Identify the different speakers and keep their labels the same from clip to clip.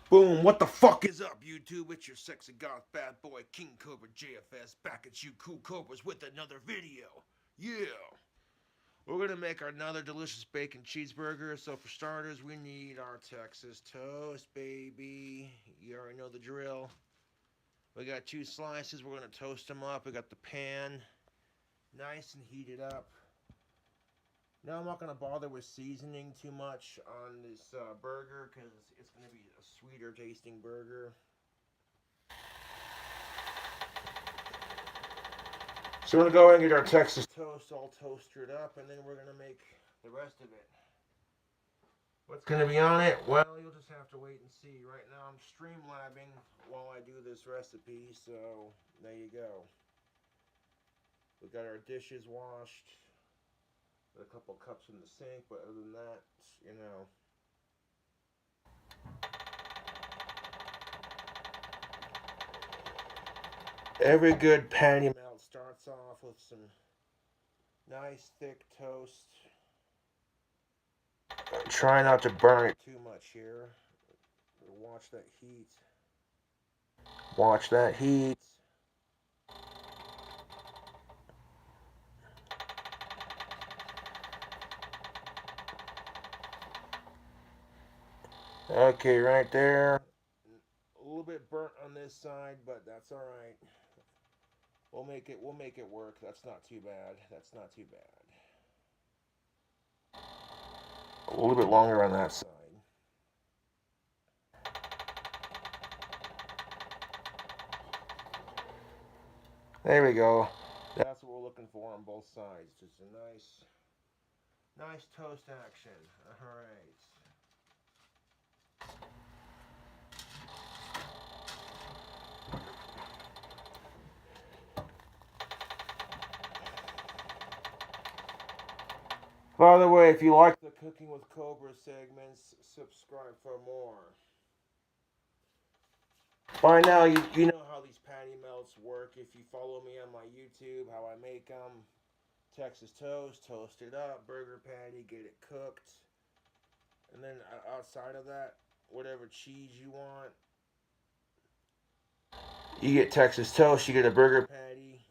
Speaker 1: Boom, what the fuck is up, YouTube? It's your sexy goth bad boy, King Cobra JFS, back at you cool cobras with another video. Yeah! We're gonna make another delicious bacon cheeseburger, so for starters, we need our Texas toast, baby. You already know the drill. We got two slices, we're gonna toast them up. We got the pan, nice and heated up. Now I'm not gonna bother with seasoning too much on this burger, because it's gonna be a sweeter tasting burger. So we're gonna go ahead and get our Texas toast all toasted up, and then we're gonna make the rest of it. What's gonna be on it? Well, you'll just have to wait and see. Right now I'm streamlabbing while I do this recipe, so there you go. We got our dishes washed. Got a couple cups in the sink, but other than that, you know. Every good patty melt starts off with some nice thick toast. Try not to burn it too much here. Watch that heat. Watch that heat. Okay, right there. A little bit burnt on this side, but that's all right. We'll make it work. That's not too bad. That's not too bad. A little bit longer on that side. There we go. That's what we're looking for on both sides. Just a nice toast action. All right. By the way, if you like the Cooking with Cobra segments, subscribe for more. By now, you know how these patty melts work. If you follow me on my YouTube, how I make them. Texas toast, toast it up, burger patty, get it cooked. And then outside of that, whatever cheese you want. You get Texas toast, you get a burger patty.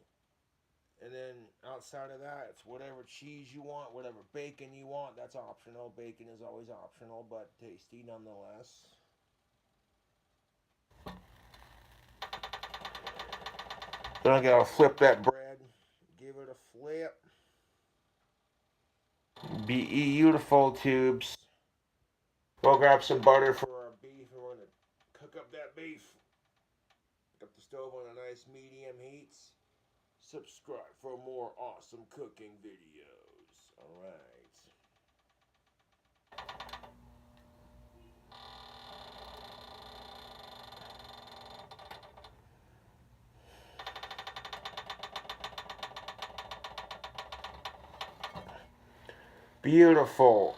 Speaker 1: And then outside of that, it's whatever cheese you want, whatever bacon you want. That's optional. Bacon is always optional, but tasty nonetheless. Then I gotta flip that bread, give it a flip. Be beautiful, tubes. We'll grab some butter for our beef, and we're gonna cook up that beef. Got the stove on a nice medium heat. Subscribe for more awesome cooking videos. Alright. Beautiful.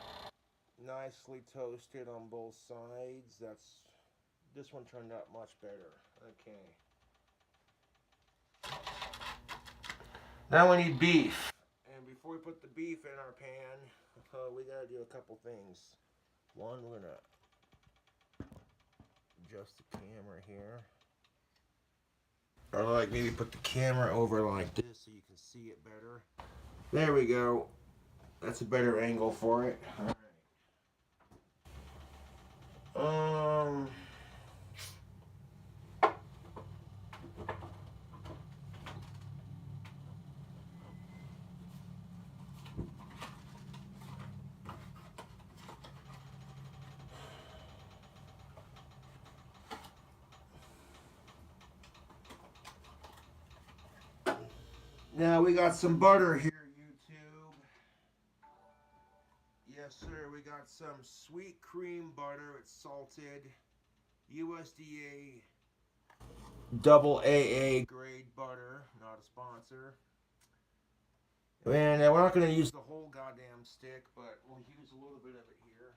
Speaker 1: Nicely toasted on both sides. This one turned out much better. Okay. Now we need beef. And before we put the beef in our pan, we gotta do a couple things. One, we're gonna adjust the camera here. Or like maybe put the camera over like this so you can see it better. There we go. That's a better angle for it. Alright. Now we got some butter here, YouTube. Yes, sir. We got some sweet cream butter. It's salted. USDA double AA grade butter. Not a sponsor. And we're not going to use the whole goddamn stick, but we'll use a little bit of it here.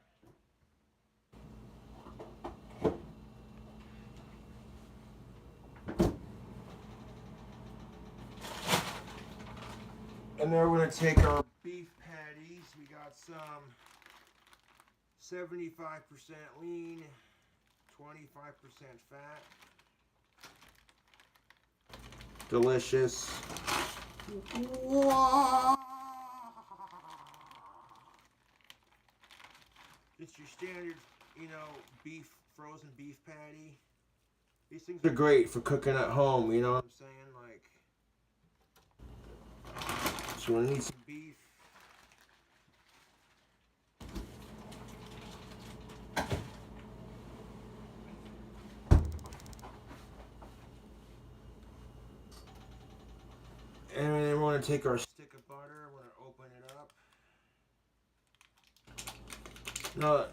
Speaker 1: And then we're going to take our beef patties. We got some 75% lean, 25% fat. Delicious. Whoa! Just your standard, beef, frozen beef patty. These things are great for cooking at home, you know what I'm saying? So we'll need some beef. And then we're going to take our stick of butter, we're going to open it up. Now,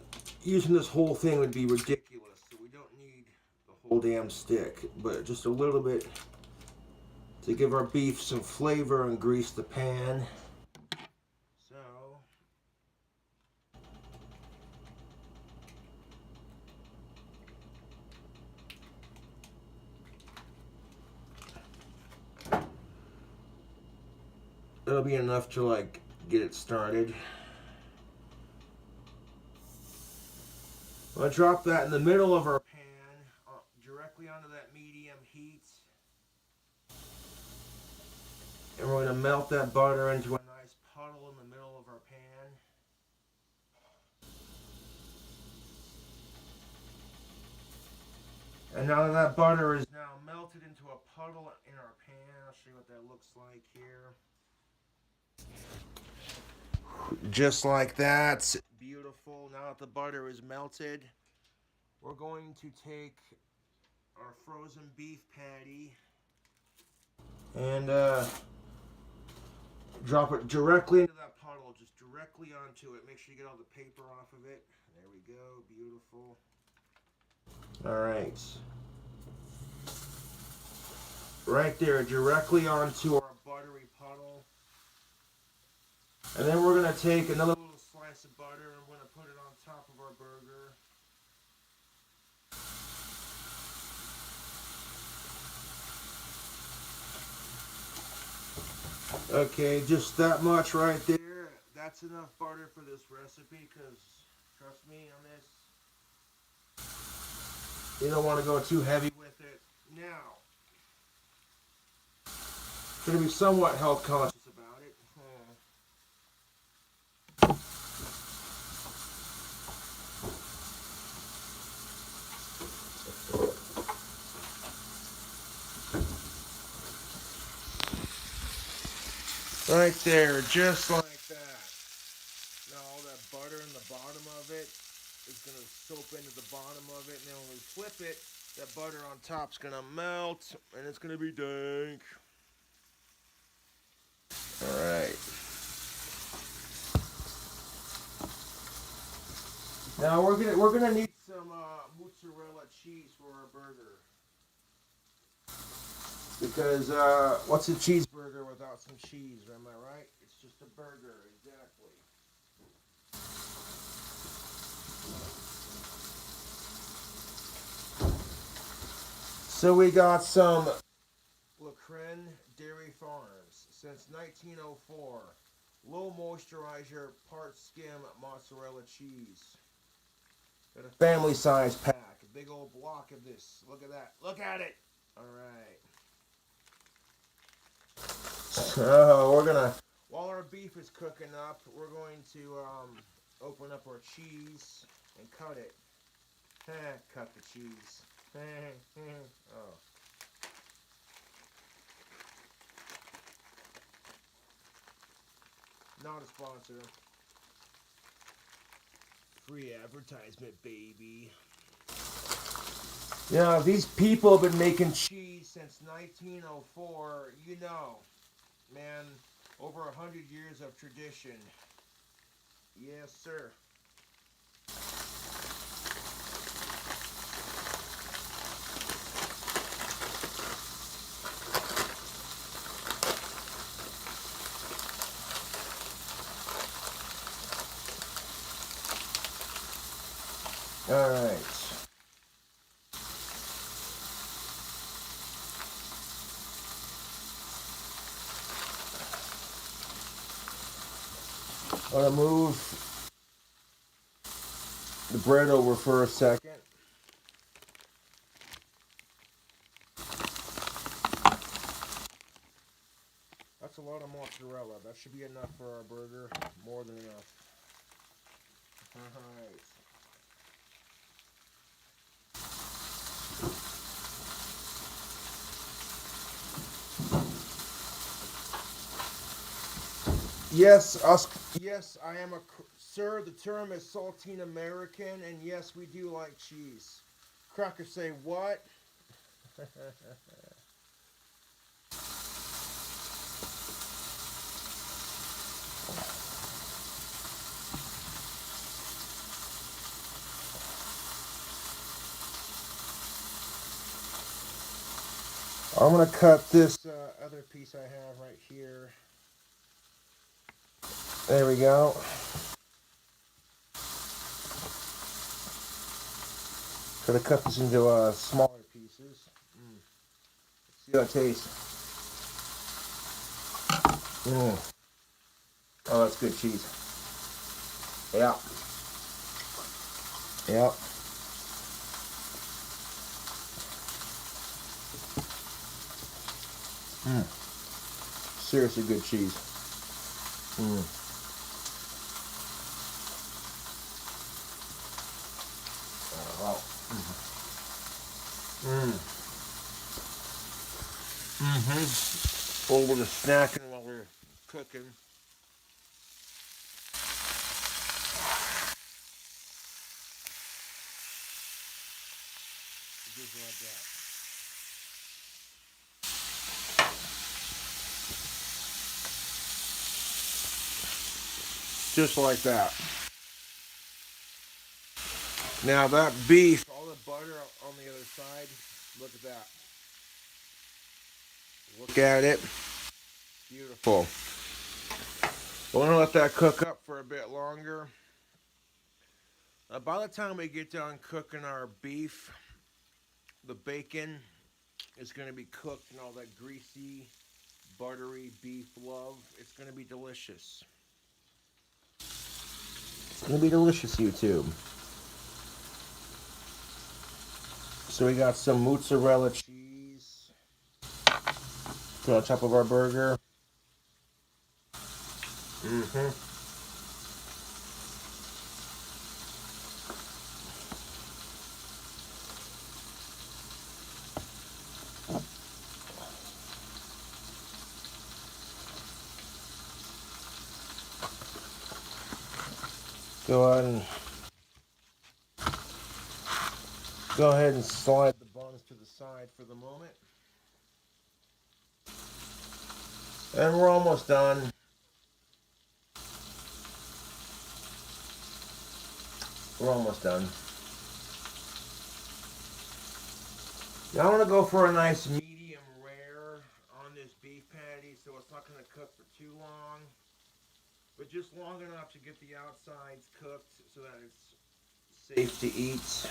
Speaker 1: using this whole thing would be ridiculous, so we don't need the whole damn stick, but just a little bit to give our beef some flavor and grease the pan. So, it'll be enough to get it started. I'll drop that in the middle of our pan, directly onto that medium heat. And we're going to melt that butter into a nice puddle in the middle of our pan. And now that butter is now melted into a puddle in our pan, I'll show you what that looks like here. Just like that. Beautiful. Now that the butter is melted, we're going to take our frozen beef patty and drop it directly into that puddle, just directly onto it. Make sure you get all the paper off of it. There we go. Beautiful. Alright. Right there, directly onto our buttery puddle. And then we're going to take another little slice of butter and we're going to put it on top of our burger. Okay, just that much right there. That's enough butter for this recipe, because trust me on this, you don't want to go too heavy with it. Now, I'm going to be somewhat health conscious about it. Right there, just like that. Now all that butter in the bottom of it is going to soak into the bottom of it, and then when we flip it, that butter on top's going to melt, and it's going to be dank. Alright. Now we're gonna need some mozzarella cheese for our burger. Because what's a cheeseburger without some cheese, am I right? It's just a burger, exactly. So we got some Lacren Dairy Farms since 1904. Low moisturizer, part skim mozzarella cheese. Got a family size pack, a big old block of this. Look at that. Look at it. All right. So we're gonna, while our beef is cooking up, we're going to open up our cheese and cut it. Cut the cheese. Oh. Not a sponsor. Free advertisement, baby. You know, these people have been making cheese since 1904. You know, man, over 100 years of tradition. Yes, sir. All right. I'm going to move the bread over for a second. that's a lot of mozzarella. That should be enough for our burger. More than enough. Alright. Yes, I am sir. The term is saltine American, and yes, we do like cheese. Crackers say what? I'm gonna cut this other piece I have right here. There we go. Gonna cut this into smaller pieces. Let's see how it tastes. Oh, that's good cheese. Yeah. Yep. Seriously good cheese. Oh, wow. A little bit of snacking while we're cooking. Just like that. Just like that. Now that beef, all the butter on the other side, look at that. Look at it. Beautiful. We're going to let that cook up for a bit longer. By the time we get done cooking our beef, the bacon is going to be cooked in all that greasy, buttery beef love. It's going to be delicious. It's going to be delicious, YouTube. So we got some mozzarella cheese put on top of our burger. Go ahead and slide the buns to the side for the moment. And we're almost done. We're almost done. Now I want to go for a nice medium rare on this beef patty, so it's not going to cook for too long, but just long enough to get the outsides cooked so that it's safe to eat.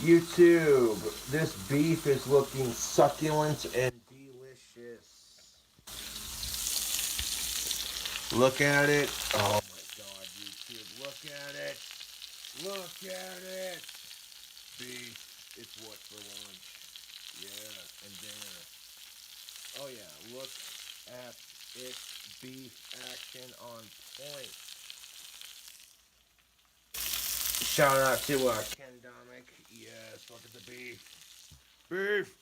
Speaker 1: YouTube, this beef is looking succulent and delicious. Look at it. Oh my God, YouTube, look at it. Look at it. Beef, it's what for lunch. Yeah, and dinner. Oh yeah, look at it. Beef action on point. Shout out to Ken Domick. Yes, look at the beef. Beef!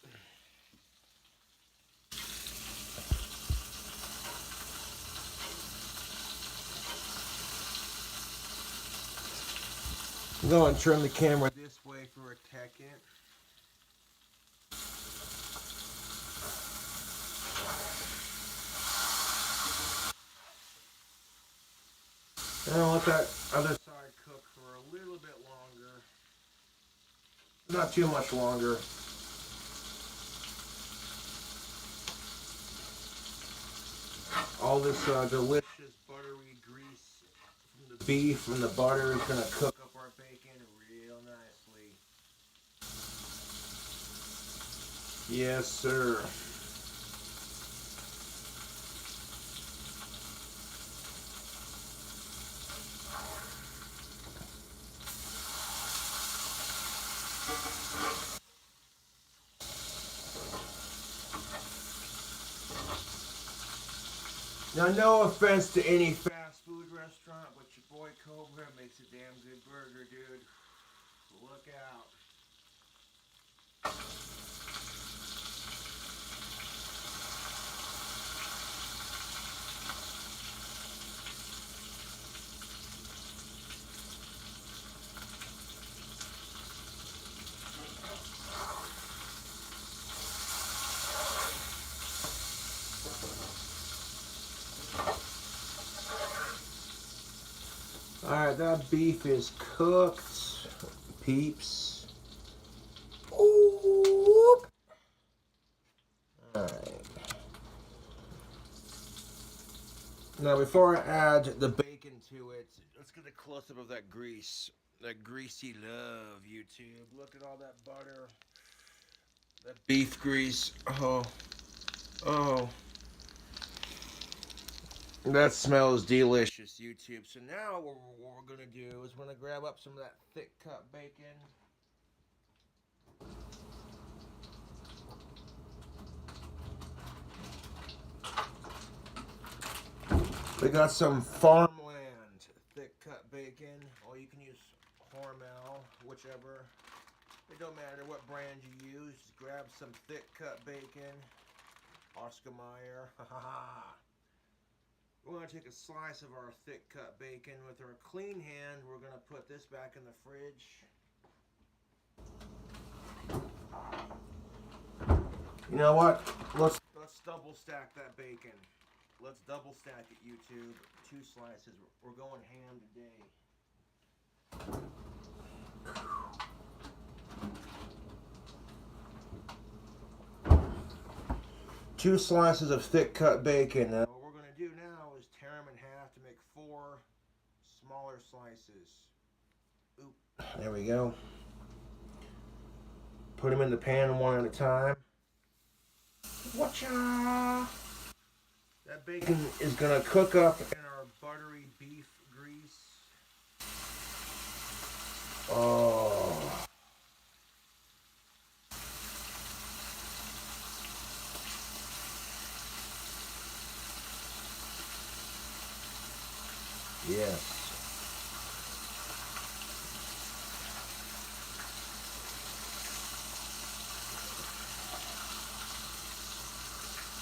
Speaker 1: I'm going to turn the camera this way for a second. And I'll let that other side cook for a little bit longer. Not too much longer. All this delicious buttery grease from the beef and the butter is going to cook up our bacon real nicely. Yes, sir. Now, no offense to any fast food restaurant, but your boy Cobra makes a damn good burger, dude. Look out. Alright, that beef is cooked, peeps. Oop. Alright. Now, before I add the bacon to it, let's get a close-up of that grease. That greasy love, YouTube. Look at all that butter. That beef grease. Oh. Oh. That smells delicious, YouTube. So now what we're going to do is we're going to grab up some of that thick cut bacon. We got some farmland thick cut bacon, or you can use Hormel, whichever. It don't matter what brand you use. Just grab some thick cut bacon. Oscar Mayer. We're going to take a slice of our thick cut bacon. With our clean hand, we're going to put this back in the fridge. You know what? Let's double stack that bacon. Let's double stack it, YouTube. 2 slices. We're going ham today. 2 slices of thick cut bacon. Now what we're going to do now is tear them in half to make 4 smaller slices. Oop. There we go. Put them in the pan one at a time. Watcha! That bacon is going to cook up in our buttery beef grease. Oh. Yes.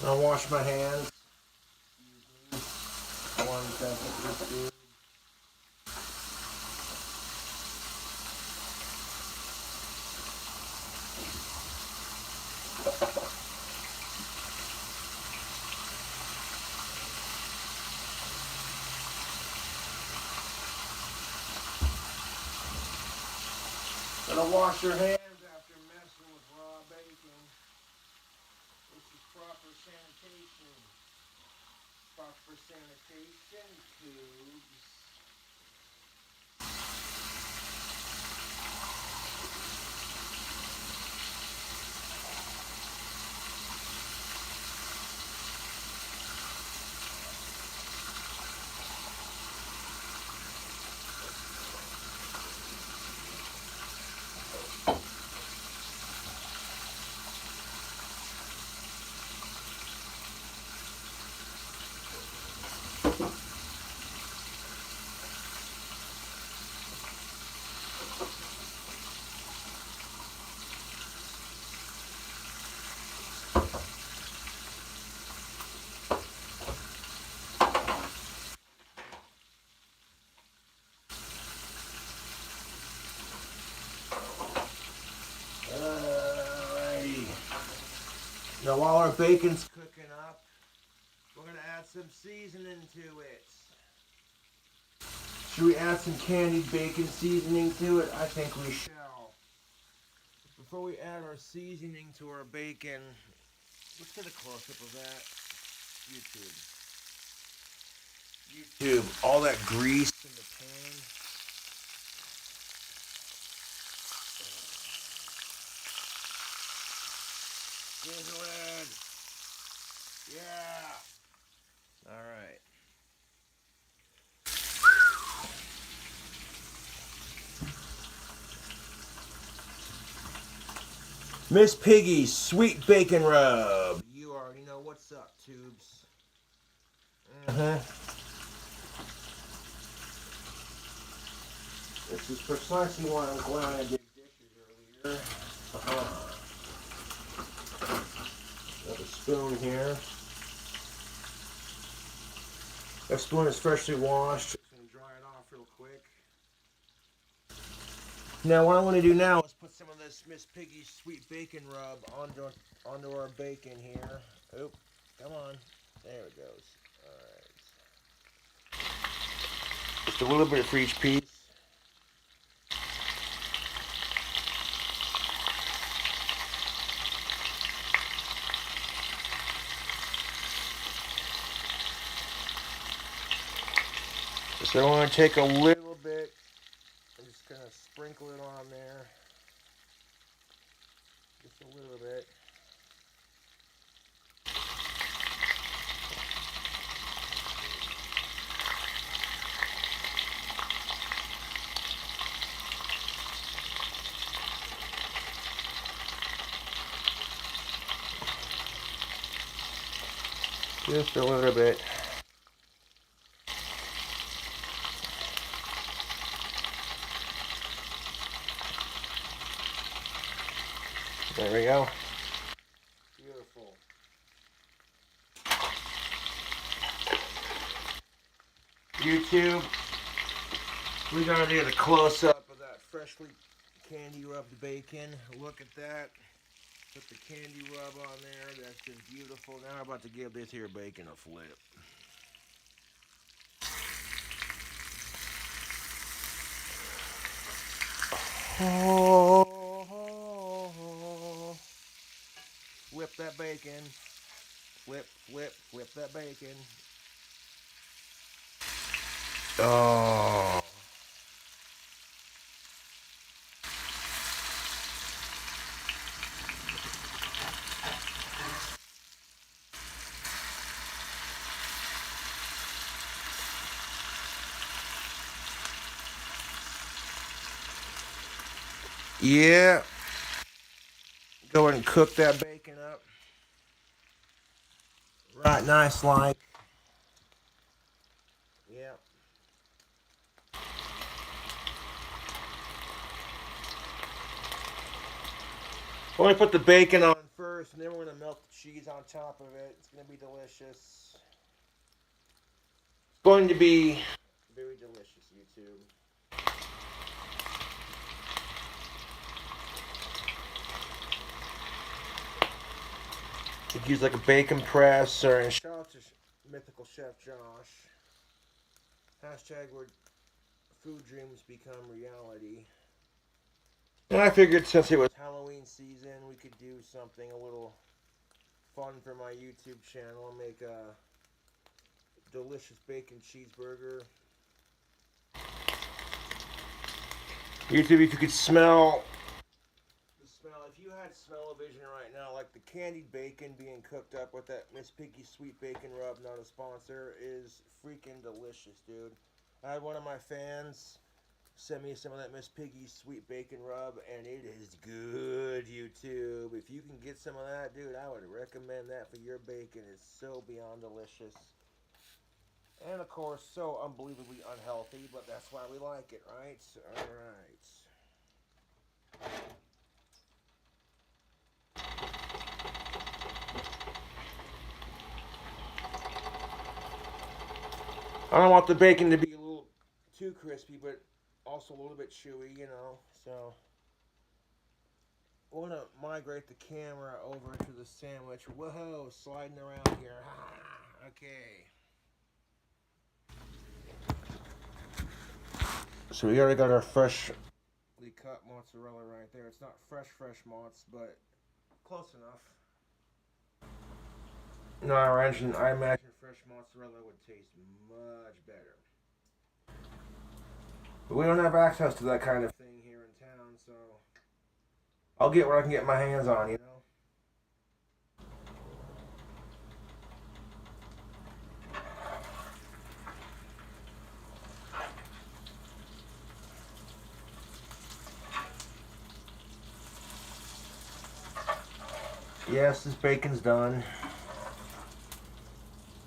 Speaker 1: I'll wash my hands. One second, this dude. Gotta wash your hands after messing with raw bacon. This is proper sanitation. Proper sanitation tubes. Now while our bacon's cooking up, we're going to add some seasoning to it. Should we add some candied bacon seasoning to it? I think we shall. Before we add our seasoning to our bacon, let's get a close-up of that. YouTube, all that grease in the pan. Sizzle it. Yeah. All right. Miss Piggy's Sweet Bacon Rub. You already know what's up, tubes. This is precisely why I'm glad I did dishes earlier. Got a spoon here. That spoon is freshly washed. Just gonna dry it off real quick. Now what I want to do now is put some of this Miss Piggy's sweet bacon rub onto our bacon here. Oop, come on. There it goes. Alright. Just a little bit for each piece. So I want to take a little bit and just kind of sprinkle it on there. Just a little bit. Just a little bit. There we go. Beautiful. YouTube, we gotta get a close-up of that freshly candy rubbed bacon. Look at that. Put the candy rub on there. That's just beautiful. Now I'm about to give this here bacon a flip. Flip that bacon. Flip, flip, flip that bacon. Oh. Yeah. Go ahead and cook that bacon up. Right, nice like. Yeah. We're going to put the bacon on first, and then we're going to melt the cheese on top of it. It's going to be delicious. It's going to be very delicious, YouTube. You could use like a bacon press, or shout out to Mythical Chef Josh. Hashtag where food dreams become reality. And I figured since it was Halloween season, we could do something a little fun for my YouTube channel. Make a delicious bacon cheeseburger. YouTube, if you could smell the smell, if you had smell-o-vision right now, like the candied bacon being cooked up with that Miss Piggy's sweet bacon rub, not a sponsor, is freaking delicious, dude. I had one of my fans send me some of that Miss Piggy's sweet bacon rub, and it is good, YouTube. If you can get some of that, dude, I would recommend that for your bacon. It's so beyond delicious. And, of course, so unbelievably unhealthy, but that's why we like it, right? Alright. I don't want the bacon to be a little too crispy, but also a little bit chewy, you know, so I want to migrate the camera over to the sandwich. Whoa, sliding around here. Okay. So we already got our freshly cut mozzarella right there. It's not fresh mozz, but close enough. No, I imagine fresh mozzarella would taste much better. But we don't have access to that kind of thing here in town, so I'll get what I can get my hands on, you know? Yes, this bacon's done.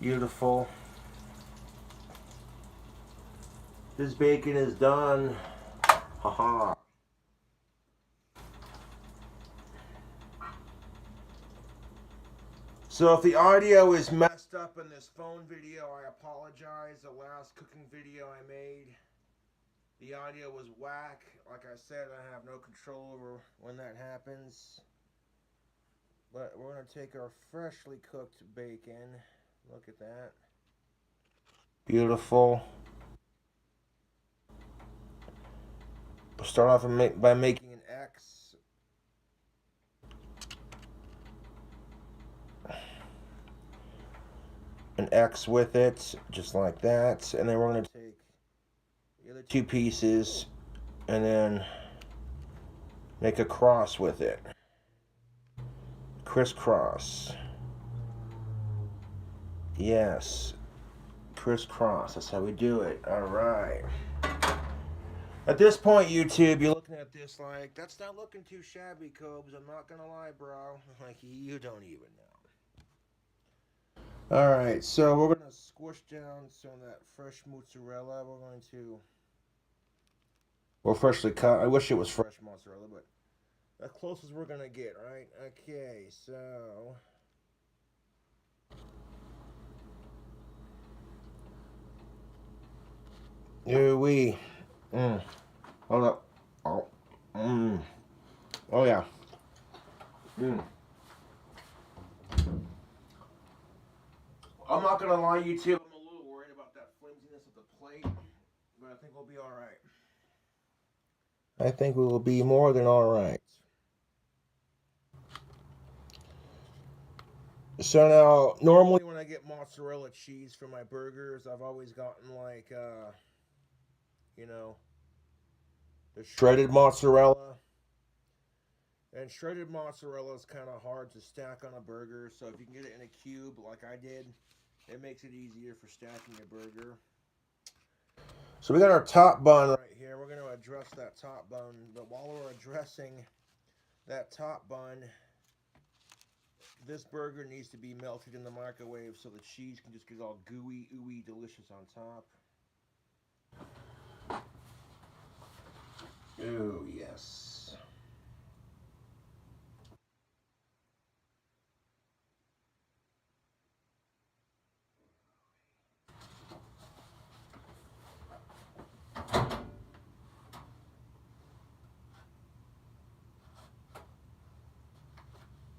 Speaker 1: Beautiful. This bacon is done. Haha. So if the audio is messed up in this phone video, I apologize. The last cooking video I made, the audio was whack. Like I said, I have no control over when that happens. But we're going to take our freshly cooked bacon. Look at that. Beautiful. We'll start off by making an X. An X with it, just like that. And then we're going to take the other two pieces and then make a cross with it. Crisscross. Yes. Crisscross. That's how we do it. Alright. At this point, YouTube, you're looking at this like, that's not looking too shabby, Cobes. I'm not going to lie, bro. Like, you don't even know. Alright, so we're going to squish down some of that fresh mozzarella. We're going to... Well, freshly cut. I wish it was fresh mozzarella, but as close as we're going to get, right? Okay, so... Ooh-wee. Hold up. Oh. Oh, yeah. I'm not going to lie, YouTube. I'm a little worried about that flimsiness of the plate, but I think we'll be alright. I think we will be more than alright. So now, normally when I get mozzarella cheese for my burgers, I've always gotten like, you know, the shredded mozzarella. And shredded mozzarella is kind of hard to stack on a burger, so if you can get it in a cube like I did, it makes it easier for stacking your burger. So we got our top bun right here. We're going to address that top bun, but while we're addressing that top bun, this burger needs to be melted in the microwave so the cheese can just get all gooey, ooey, delicious on top. Oh, yes.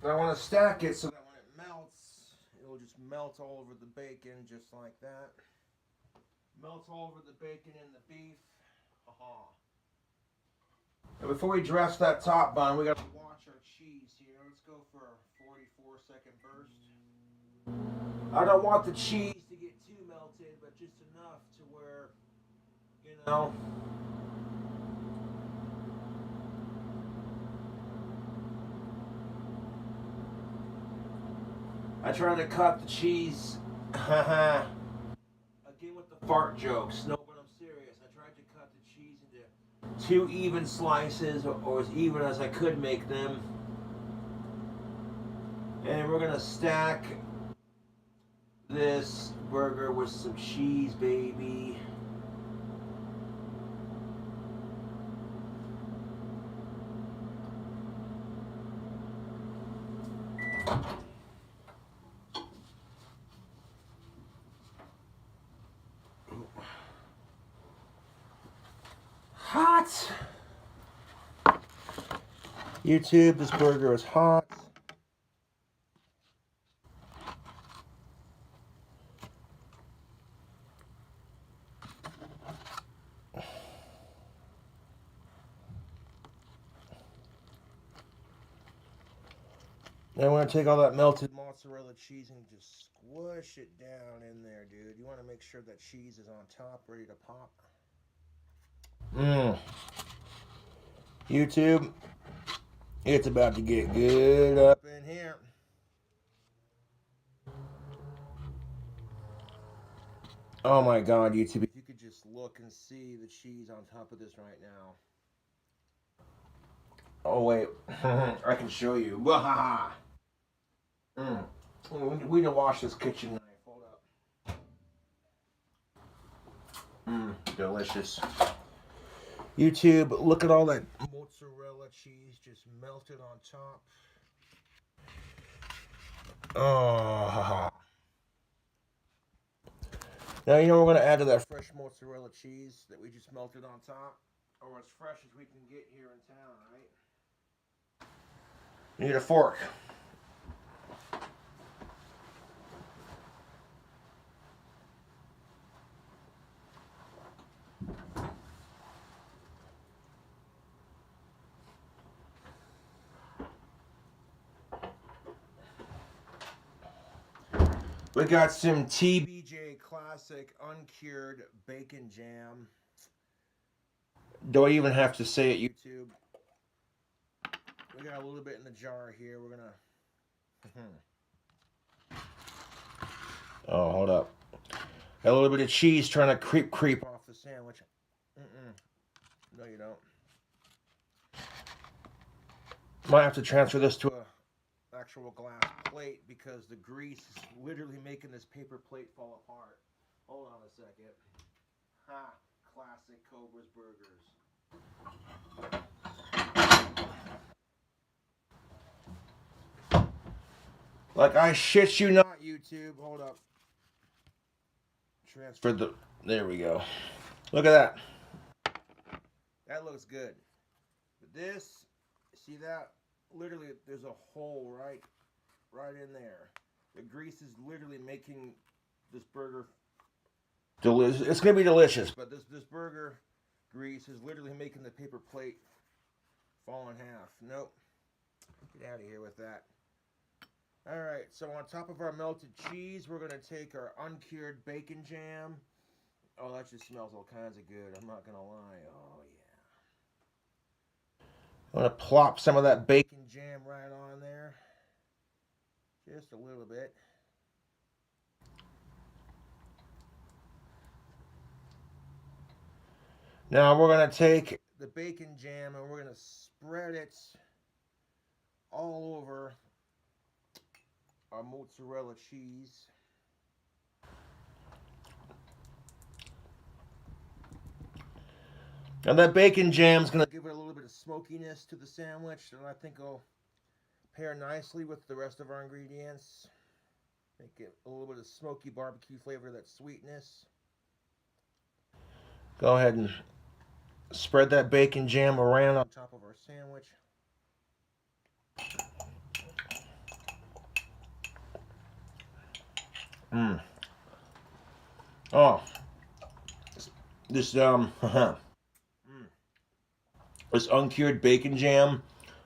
Speaker 1: I want to stack it so that when it melts, it'll just melt all over the bacon just like that. Melts all over the bacon and the beef. Aha. Now before we dress that top bun, we got to wash our cheese here. Let's go for a 44-second burst. I don't want the cheese to get too melted, but just enough to where, you know... I try to cut the cheese, again with the fart jokes, no, but I'm serious. I tried to cut the cheese into 2 even slices, or as even as I could make them. And we're going to stack this burger with some cheese, baby. Hot! YouTube, this burger is hot. Now I want to take all that melted mozzarella cheese and just squish it down in there, dude. You want to make sure that cheese is on top, ready to pop. YouTube, it's about to get good up in here. Oh my God, YouTube, if you could just look and see the cheese on top of this right now. Oh wait, I can show you. We need to wash this kitchen knife. Hold up. Delicious. YouTube, look at all that mozzarella cheese just melted on top. Oh. Now you know we're going to add to that fresh mozzarella cheese that we just melted on top. Or as fresh as we can get here in town, right? You need a fork. We got some TBJ Classic Uncured Bacon Jam. Do I even have to say it, YouTube? We got a little bit in the jar here. We're gonna... Oh, hold up. Got a little bit of cheese trying to creep off the sandwich. No, you don't. Might have to transfer this to a actual glass plate because the grease is literally making this paper plate fall apart. Hold on a second. Ha! Classic Cobra's Burgers. Like I shit you not, YouTube. Hold up. Transfer the... There we go. Look at that. That looks good. But this, see that? Literally, there's a hole right in there. The grease is literally making this burger delicious. It's gonna be delicious, but this burger grease is literally making the paper plate fall in half. Nope. Get out of here with that. All right, so on top of our melted cheese, we're gonna take our uncured bacon jam. Oh, that just smells all kinds of good. I'm not gonna lie. Oh yeah. I'm gonna plop some of that bacon jam right on there. Just a little bit. Now we're gonna take the bacon jam and we're gonna spread it all over our mozzarella cheese. And that bacon jam's gonna give it a little bit of smokiness to the sandwich that I think will pair nicely with the rest of our ingredients. Make it a little bit of smoky barbecue flavor, that sweetness. Go ahead and spread that bacon jam around on top of our sandwich. Oh, this this uncured bacon jam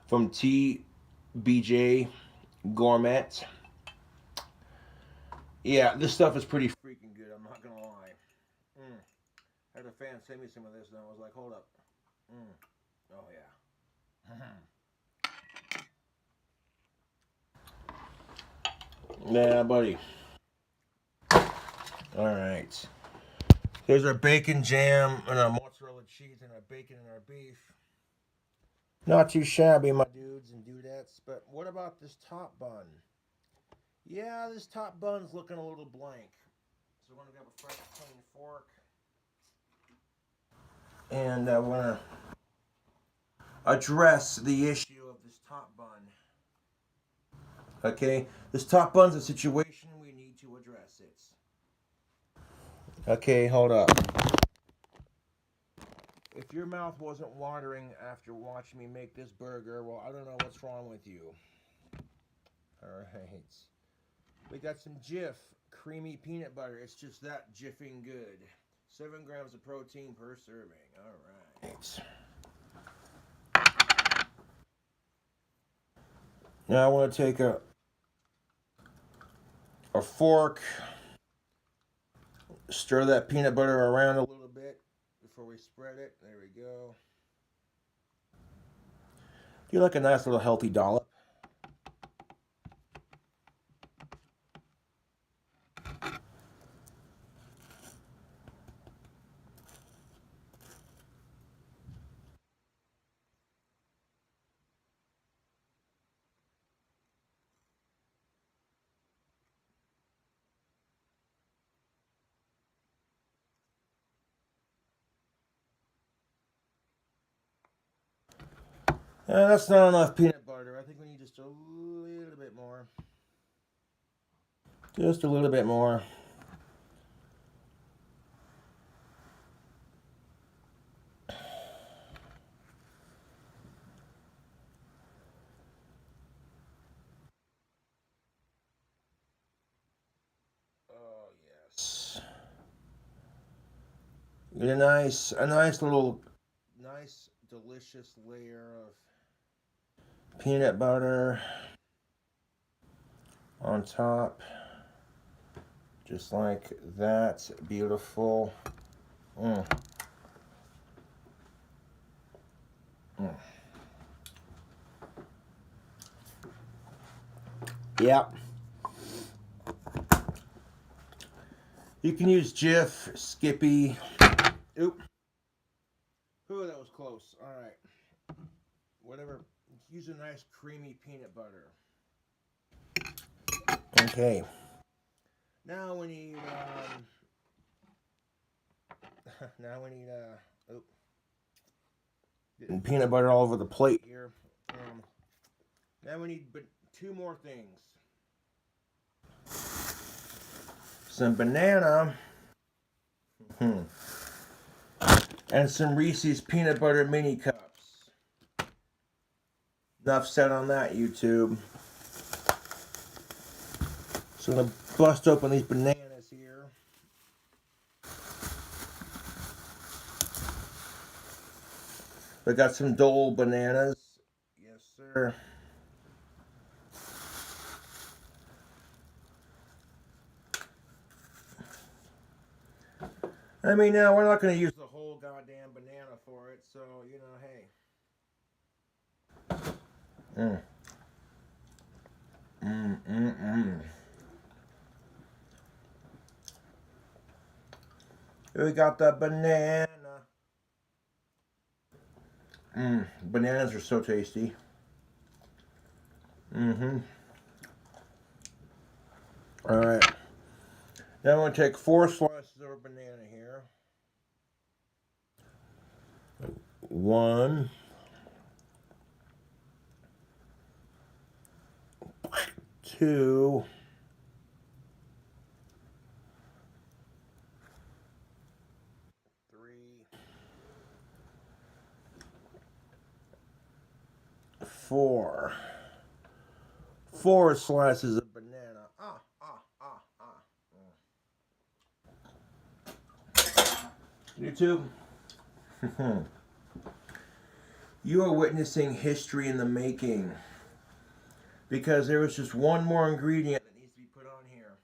Speaker 1: from TBJ Gourmet. Yeah, this stuff is pretty freaking good. I'm not gonna lie. I had a fan send me some of this, and I was like, hold up. Oh yeah. Yeah, buddy. All right. Here's our bacon jam and our mozzarella cheese and our bacon and our beef. Not too shabby, my dudes and dudettes. But what about this top bun? Yeah, this top bun's looking a little blank. So we're going to grab a fresh, clean fork. And we're going to address the issue of this top bun. Okay? This top bun's a situation we need to address it. Okay, hold up. If your mouth wasn't watering after watching me make this burger, well, I don't know what's wrong with you. Alright. We got some Jif creamy peanut butter. It's just that jiffing good. 7 grams of protein per serving. Alright. Now I want to take a fork, stir that peanut butter around a little bit before we spread it. There we go. You like a nice little healthy dollop. That's not enough peanut butter. I think we need just a little bit more. Just a little bit more. Oh, yes. Get a nice little, delicious layer of peanut butter on top. Just like that. Beautiful. Mm. Mm. Yep. You can use Jif, Skippy. Oop. Ooh, that was close. All right. Whatever. Use a nice creamy peanut butter. Okay. Now we need. Now we need. Oop. Getting peanut butter all over the plate here. Now we need two more things. Some banana. And some Reese's peanut butter mini cups. Enough said on that, YouTube. So I'm going to bust open these bananas here. I got some Dole bananas. Yes, sir. I mean, now we're not going to use the whole goddamn banana for it, so, you know, hey. We got the banana. Bananas are so tasty. Alright. Now I'm going to take 4 slices of a banana here. 1, 2, 3, 4. 4 slices of banana. YouTube, you are witnessing history in the making, because there was just one more ingredient that needs to be put on here.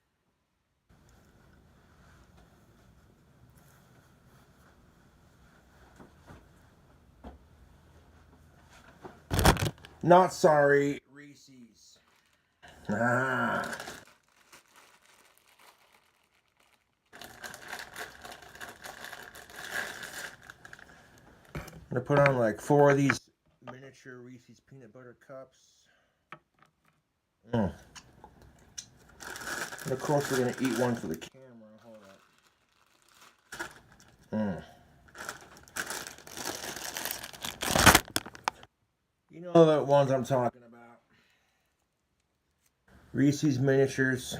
Speaker 1: Not sorry, Reese's. I'm gonna put on like 4 of these miniature Reese's peanut butter cups. And of course we're gonna eat one for the camera. Hold up. You know the ones I'm talking about. Reese's miniatures.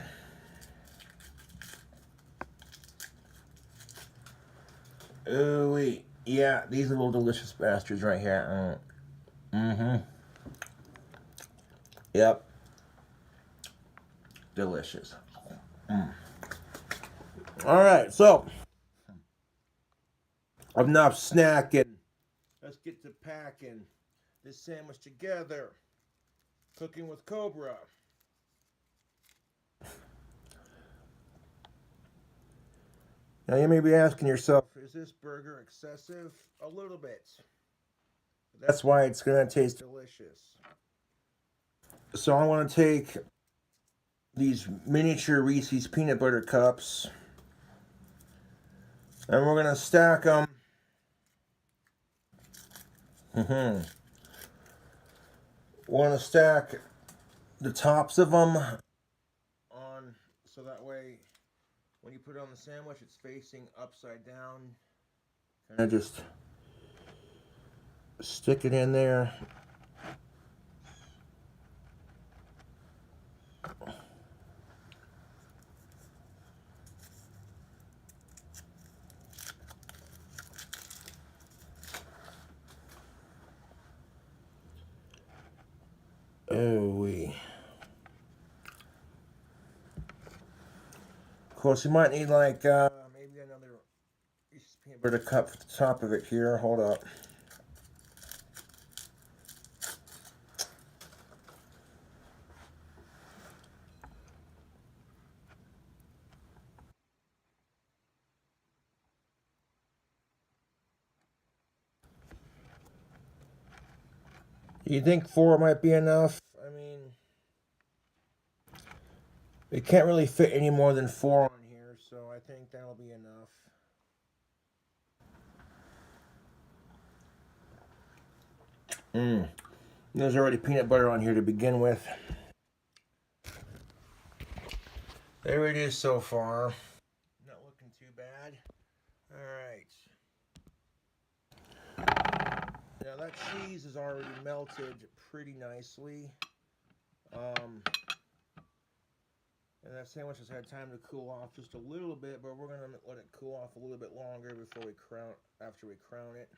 Speaker 1: Oh wait. Yeah, these little delicious bastards right here. Yep. Delicious. Alright, so enough snacking. Let's get to packing this sandwich together. Cooking with Cobra. Now you may be asking yourself, is this burger excessive? A little bit. That's why it's going to taste delicious. So I want to take these miniature Reese's peanut butter cups, and we're going to stack them. We're going to stack the tops of them on, so that way when you put it on the sandwich, it's facing upside down. And I just stick it in there course, you might need like maybe another Reese's peanut butter cup for the top of it here. Hold up. You think 4 might be enough? I mean, it can't really fit any more than 4 on here, so I think that'll be enough. There's already peanut butter on here to begin with. There it is so far. Not looking too bad. Alright. Now that cheese is already melted pretty nicely. And that sandwich has had time to cool off just a little bit, but we're gonna let it cool off a little bit longer before we after we crown it.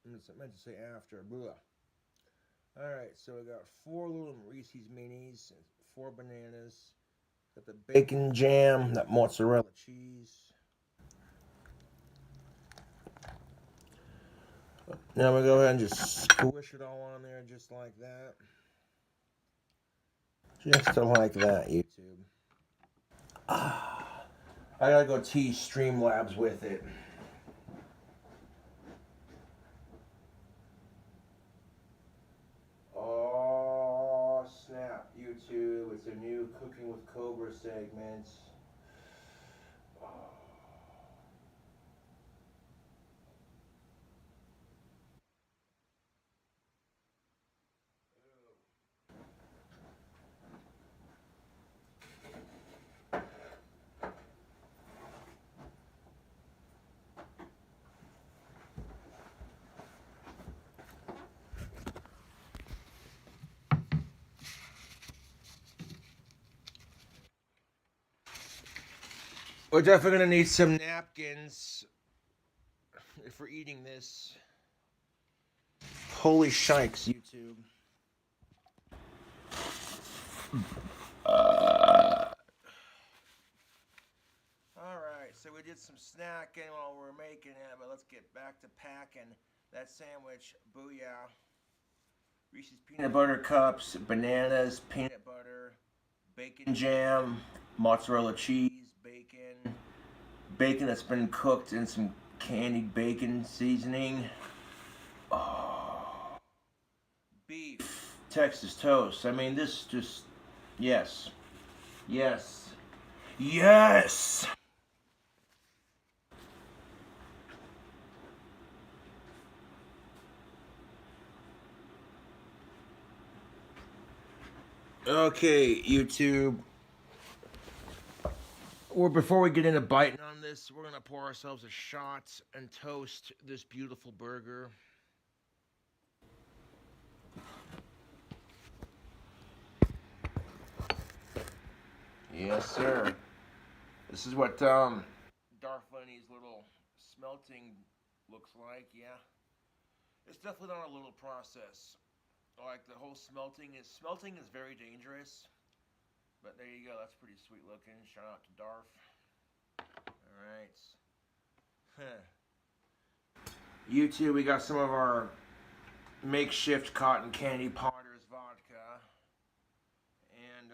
Speaker 1: I meant to say after. Alright, so we got 4 little Reese's minis, 4 bananas, got the bacon jam, that mozzarella cheese. Now we go ahead and just squish it all on there just like that. Just like that, YouTube. I gotta go tease Streamlabs with it. Oh, snap, YouTube. It's a new Cooking with Cobra segment. We're definitely gonna need some napkins if we're eating this. Holy shikes, YouTube. Alright, so we did some snacking while we were making it, but let's get back to packing that sandwich. Booyah. Reese's peanut butter cups, bananas, peanut butter, bacon jam, mozzarella cheese, bacon that's been cooked in some candied bacon seasoning, beef, Texas toast. I mean, this just, yes, yes, yes. Okay, YouTube. Or before we get into biting on this, we're gonna pour ourselves a shot and toast this beautiful burger. Yes, sir. This is what Darth Lenny's little smelting looks like. Yeah, it's definitely not a little process. Like the whole smelting is very dangerous. But there you go, that's pretty sweet looking. Shout out to Darth. Alright. YouTube, we got some of our makeshift cotton candy Potter's vodka. And,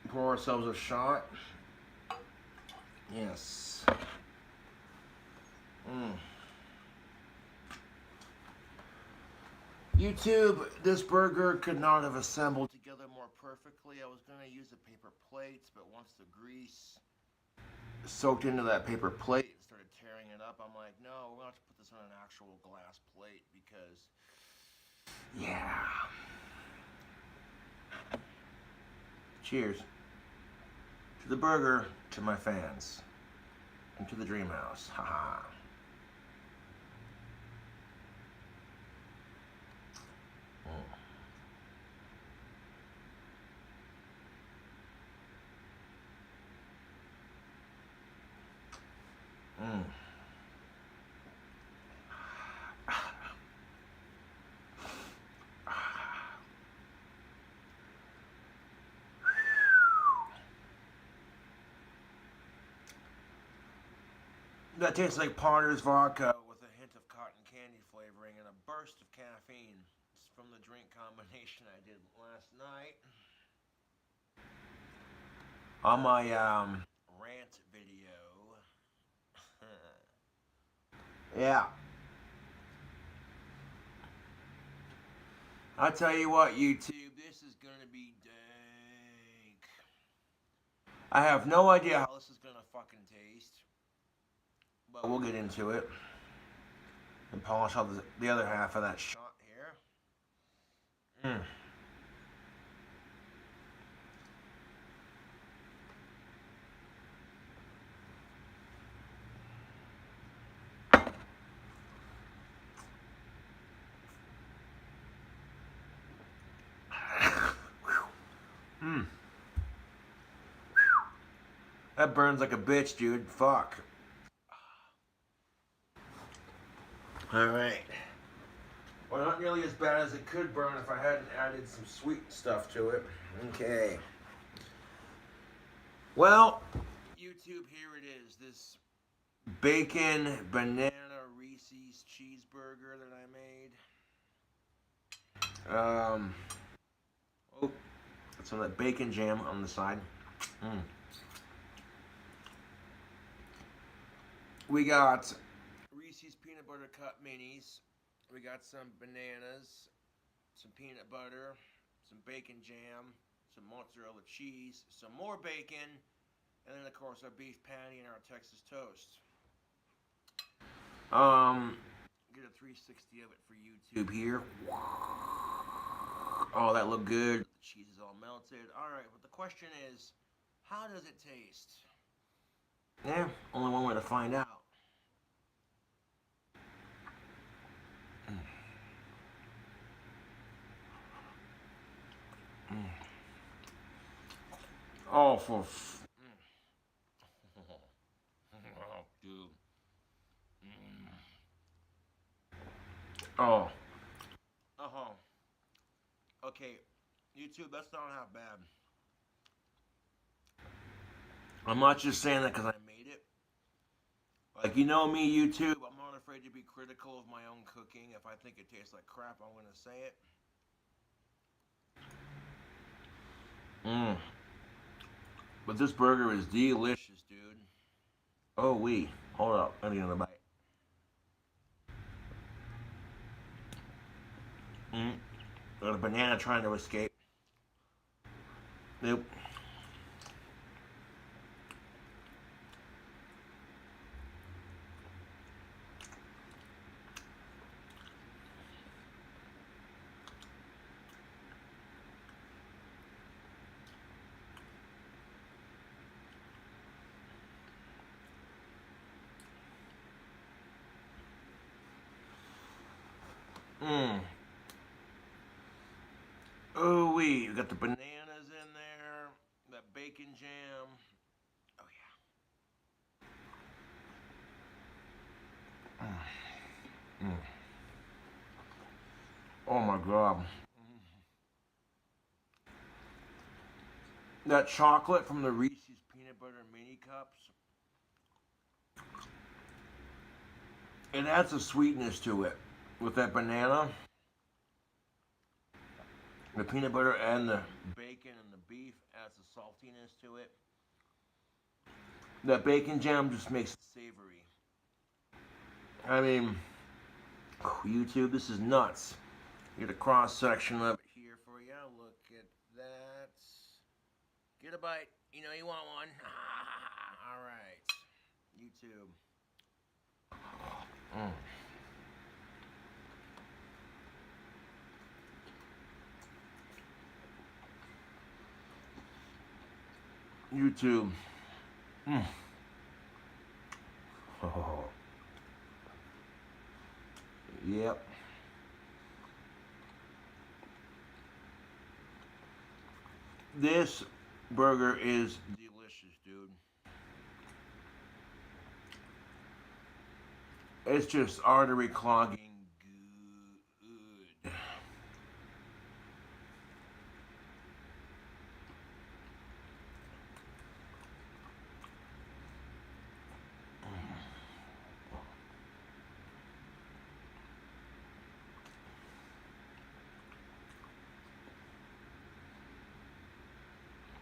Speaker 1: pour ourselves a shot. Yes. YouTube, this burger could not have assembled together more perfectly. I was going to use a paper plate, but once the grease soaked into that paper plate and started tearing it up, I'm like, no, we're going to have to put this on an actual glass plate because, yeah. Cheers. To the burger, to my fans, and to the dream house. Haha. Mm. That tastes like Potter's vodka with a hint of cotton candy flavoring and a burst of caffeine. It's from the drink combination I did last night on my rant video. Yeah. I tell you what, YouTube, this is gonna be dank. I have no idea how this is gonna fucking taste, but we'll get into it and polish out the other half of that shot here. Mm. Mm. That burns like a bitch, dude. Fuck. Alright. Well, not nearly as bad as it could burn if I hadn't added some sweet stuff to it. Okay. Well, YouTube, here it is. This bacon banana Reese's cheeseburger that I made. Oh, some of that bacon jam on the side. Mm. We got Reese's peanut butter cup minis. We got some bananas, some peanut butter, some bacon jam, some mozzarella cheese, some more bacon, and then of course our beef patty and our Texas toast. Get a 360 of it for YouTube here. Oh, that looked good. The cheese is all melted. Alright, but the question is, how does it taste? Yeah, only one way to find out. Mm. Oh, for oh, dude. Mm. Oh. Uh-huh. Okay, YouTube, that's not half bad. I'm not just saying that because I made it. Like, you know me, YouTube, I'm not afraid to be critical of my own cooking. If I think it tastes like crap, I'm going to say it. Mmm. But this burger is delicious, dude. Oh, hold up. Let me get another bite. Mmm. Got a banana trying to escape. Nope. Mmm. Oh, we got the bananas in there. That bacon jam. Oh, yeah. Mm. Mm. Oh, my God. That chocolate from the Reese's peanut butter mini cups. It adds a sweetness to it with that banana, the peanut butter, and the bacon and the beef adds a saltiness to it. That bacon jam just makes it savory. I mean, YouTube, this is nuts. Get a cross section of it here for you. Look at that. Get a bite. You know you want one. All right, YouTube. Mm. YouTube. Mm. Oh. Yep. This burger is delicious, dude. It's just artery clogging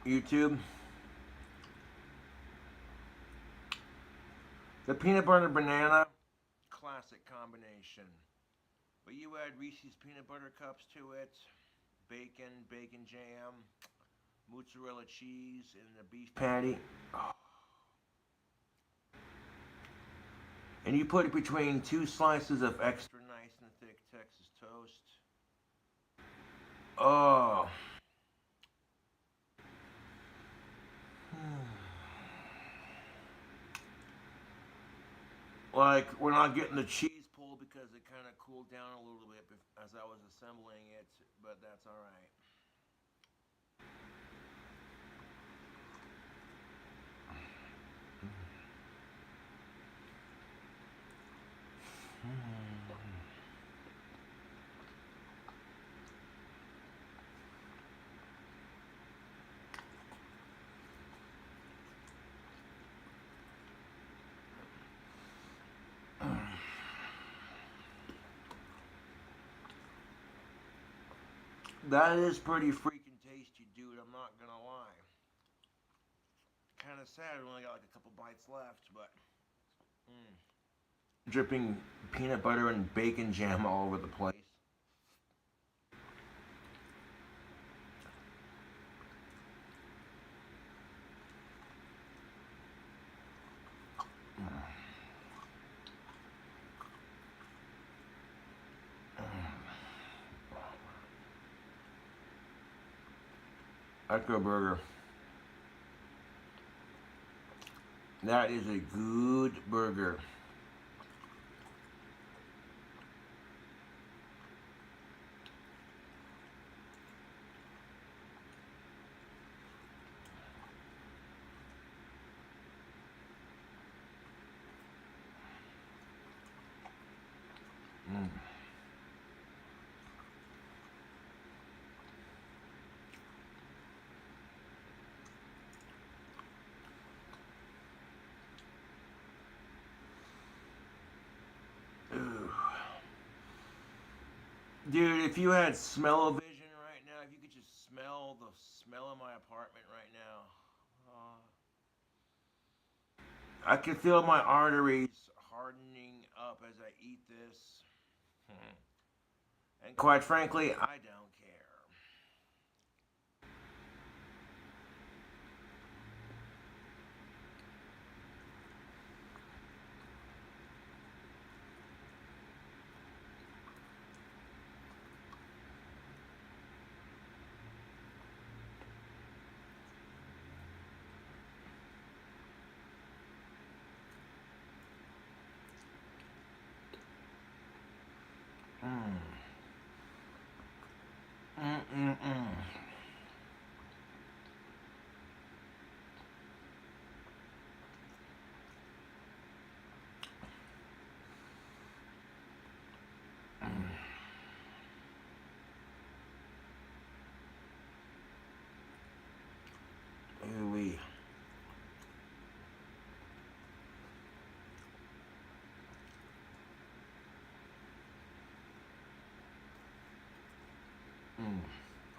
Speaker 1: good. YouTube. The peanut butter banana, classic combination. But you add Reese's peanut butter cups to it, bacon, bacon jam, mozzarella cheese, and the beef patty. Oh. And you put it between 2 slices of extra nice and thick Texas toast. Oh. Like, we're not getting the cheese pull because it kind of cooled down a little bit as I was assembling it, but that's alright. That is pretty freaking tasty, dude. I'm not gonna lie. Kind of sad. We only got like a couple bites left, but dripping peanut butter and bacon jam all over the place. Echo burger. That is a good burger. Dude, if you had smell-o-vision right now, if you could just smell the smell of my apartment right now. I can feel my arteries hardening up as I eat this. And quite frankly, I don't care. Ooh-wee.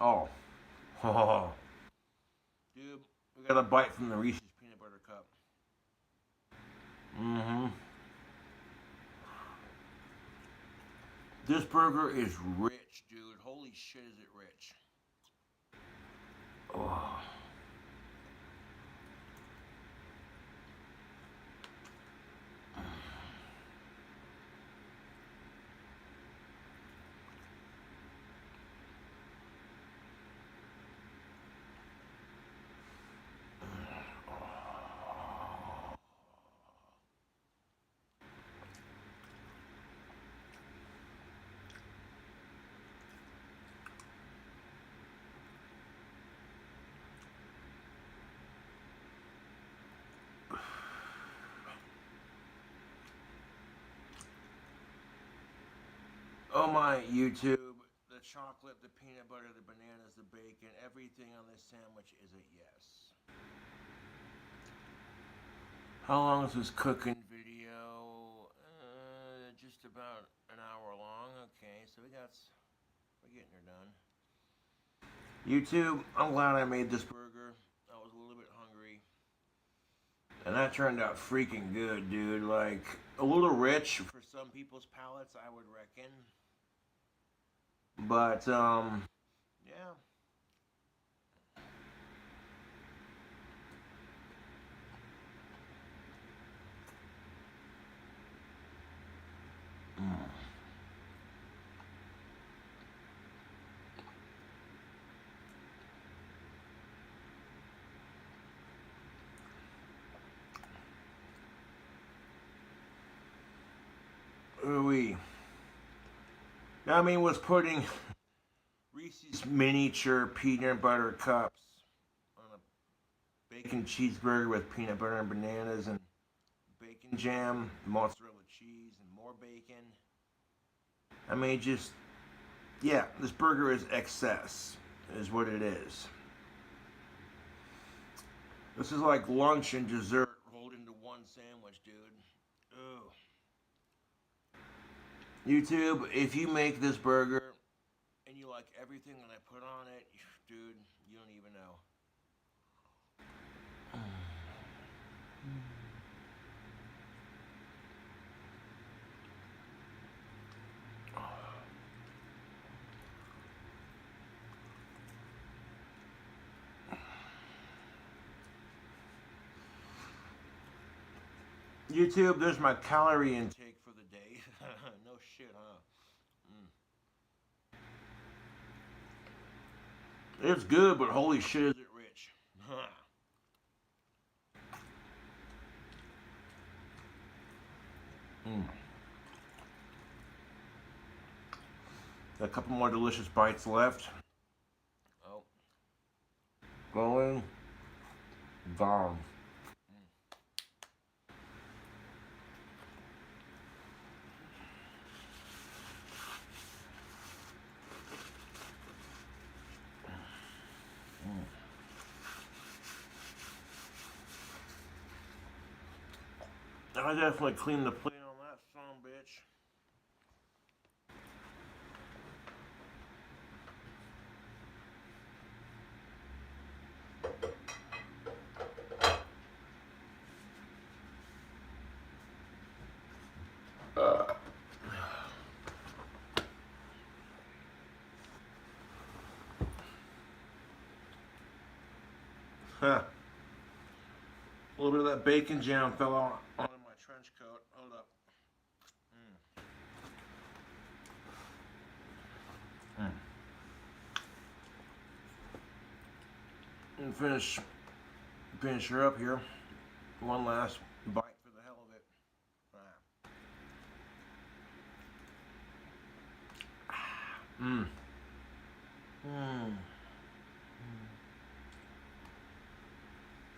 Speaker 1: Oh. Dude, we got a bite from the Reese's peanut butter cup. This burger is rich, dude. Holy shit, is it rich. Oh. Oh my, YouTube. The chocolate, the peanut butter, the bananas, the bacon, everything on this sandwich is a yes. How long is this cooking video? Just about an hour long. Okay, so we're getting her done. YouTube, I'm glad I made this burger. I was a little bit hungry. And that turned out freaking good, dude. Like, a little rich for some people's palates, I would reckon. But, yeah. Ooh-wee. I mean, was putting Reese's miniature peanut butter cups on a bacon cheeseburger with peanut butter and bananas and bacon jam, mozzarella cheese, and more bacon. I mean, just, yeah, this burger is excess, is what it is. This is like lunch and dessert rolled into one sandwich, dude. Ugh. YouTube, if you make this burger and you like everything that I put on it, dude, you don't even know. YouTube, there's my calorie intake for the day. No shit, huh? It's good, but holy shit, is it rich. Got a couple more delicious bites left. Oh. Going down. I definitely cleaned the plate on that son of a bitch. Huh. A little bit of that bacon jam fell on my trench coat. Hold up. And finish her up here. One last bite for the hell of it.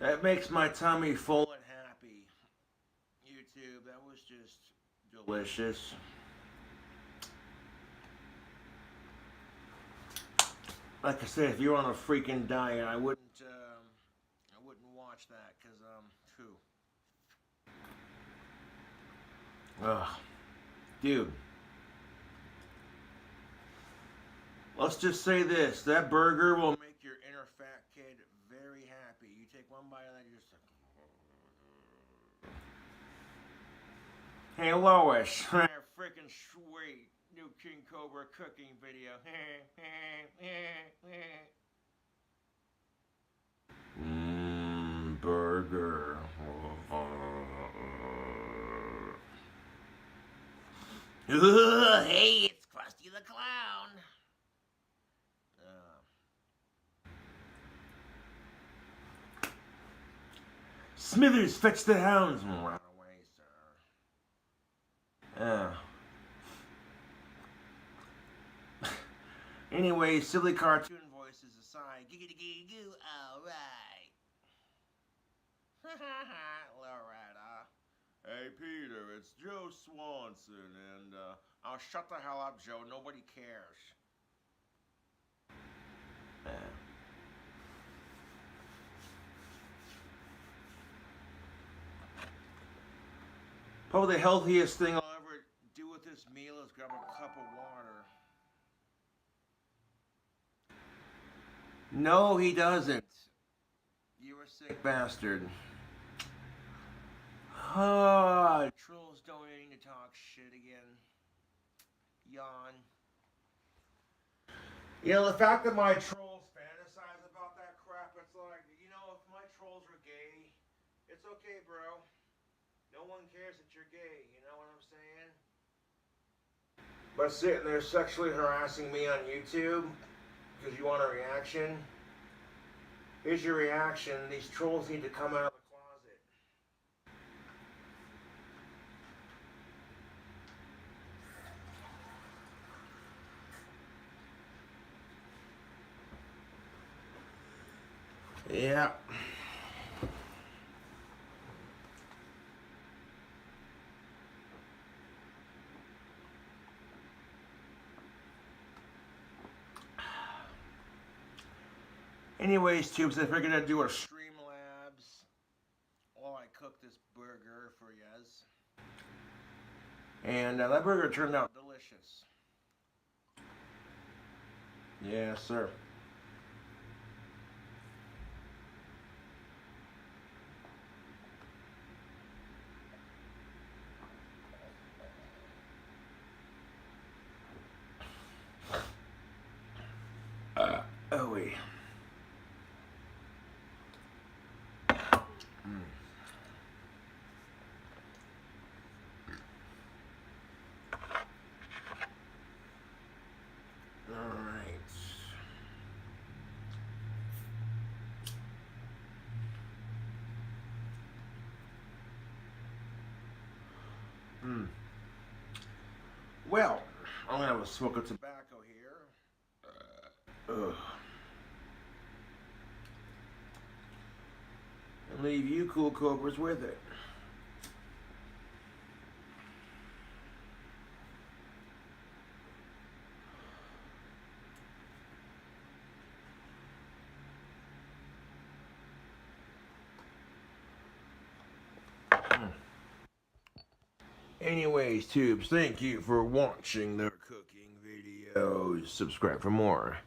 Speaker 1: That makes my tummy full and happy. YouTube, that was just delicious. Like I said, if you're on a freaking diet, I wouldn't watch that, cause phew. Ugh, dude. Let's just say this: that burger will make your inner fat kid very happy. You take one bite of that, you're just like, hey Lois, freaking sweet new King Cobra cooking video. Burger. Hey, it's Krusty the Clown. Smithers, fetch the hounds. Right away, sir. Anyway, silly cartoon voices aside, giggity goo goo, alright. Alright, Hey Peter, it's Joe Swanson, and Oh, shut the hell up, Joe. Nobody cares. Probably the healthiest thing I'll ever do with this meal is grab a cup of water. No, he doesn't. You're a sick bastard. Ah, trolls donating to talk shit again. Yawn. You know, the fact that my trolls fantasize about that crap, it's like, you know, if my trolls are gay, it's okay, bro. No one cares that you're gay, you know what I'm saying? But sitting there sexually harassing me on YouTube because you want a reaction, here's your reaction. These trolls need to come out of the closet. Yeah. Anyways, tubes, I figured I'd do a Streamlabs while I cook this burger for yous. And that burger turned out delicious. Yes, sir. Oh, wait. Well, I'm gonna have a smoke of tobacco here. And leave you cool cobras with it. Anyways, tubes, thank you for watching the cooking videos. Subscribe for more.